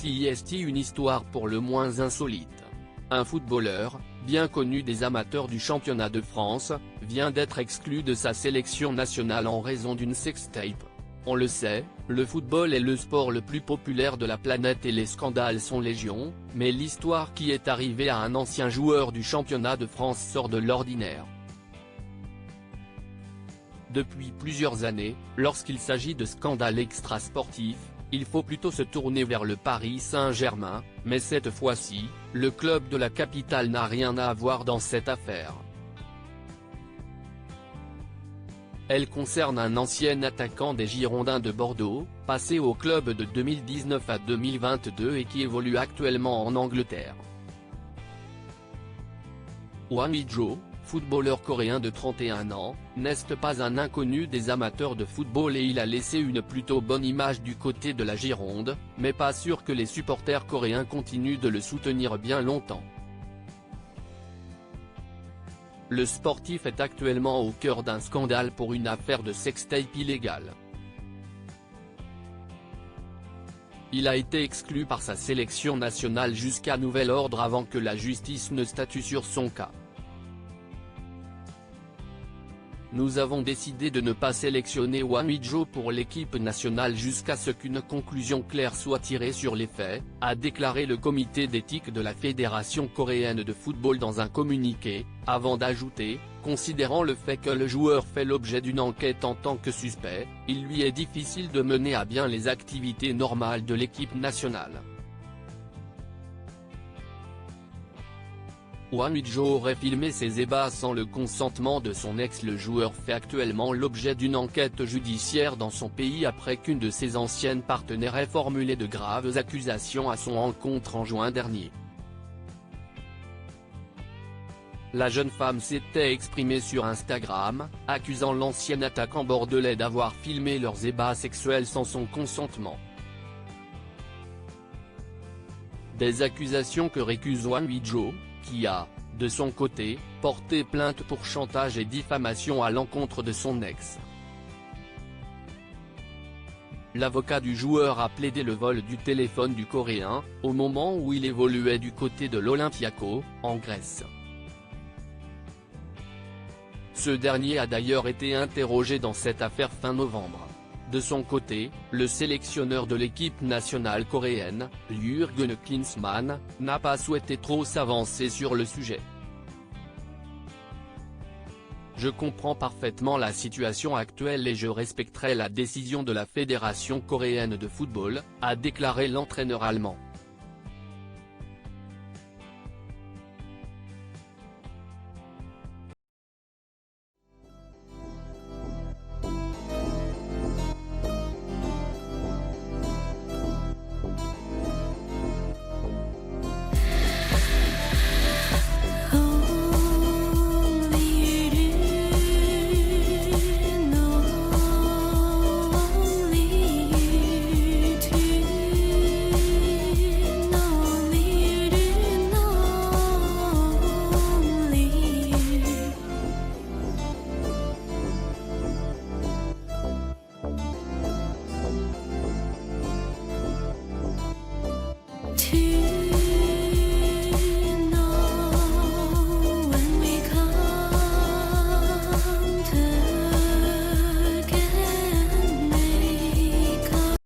Voici une histoire pour le moins insolite. Un footballeur, bien connu des amateurs du championnat de France, vient d'être exclu de sa sélection nationale en raison d'une sextape. On le sait, le football est le sport le plus populaire de la planète et les scandales sont légion, mais l'histoire qui est arrivée à un ancien joueur du championnat de France sort de l'ordinaire. Depuis plusieurs années, lorsqu'il s'agit de scandales extrasportifs, il faut plutôt se tourner vers le Paris Saint-Germain, mais cette fois-ci, le club de la capitale n'a rien à voir dans cette affaire. Elle concerne un ancien attaquant des Girondins de Bordeaux, passé au club de 2019 à 2022 et qui évolue actuellement en Angleterre. Hwang Ui-jo, footballeur coréen de 31 ans, n'est pas un inconnu des amateurs de football et il a laissé une plutôt bonne image du côté de la Gironde, mais pas sûr que les supporters coréens continuent de le soutenir bien longtemps. Le sportif est actuellement au cœur d'un scandale pour une affaire de sextape illégale. Il a été exclu par sa sélection nationale jusqu'à nouvel ordre avant que la justice ne statue sur son cas. Nous avons décidé de ne pas sélectionner Hwang Ui-jo pour l'équipe nationale jusqu'à ce qu'une conclusion claire soit tirée sur les faits, a déclaré le comité d'éthique de la Fédération coréenne de football dans un communiqué, avant d'ajouter, considérant le fait que le joueur fait l'objet d'une enquête en tant que suspect, il lui est difficile de mener à bien les activités normales de l'équipe nationale. Hwang Ui-jo aurait filmé ses ébats sans le consentement de son ex. Le joueur fait actuellement l'objet d'une enquête judiciaire dans son pays après qu'une de ses anciennes partenaires ait formulé de graves accusations à son encontre en juin dernier. La jeune femme s'était exprimée sur Instagram, accusant l'ancien attaquant bordelais d'avoir filmé leurs ébats sexuels sans son consentement. Des accusations que récuse Hwang Ui-jo, qui a, de son côté, porté plainte pour chantage et diffamation à l'encontre de son ex. L'avocat du joueur a plaidé le vol du téléphone du Coréen, au moment où il évoluait du côté de l'Olympiakos, en Grèce. Ce dernier a d'ailleurs été interrogé dans cette affaire fin novembre. De son côté, le sélectionneur de l'équipe nationale coréenne, Jürgen Klinsmann, n'a pas souhaité trop s'avancer sur le sujet. Je comprends parfaitement la situation actuelle et je respecterai la décision de la Fédération coréenne de football, a déclaré l'entraîneur allemand.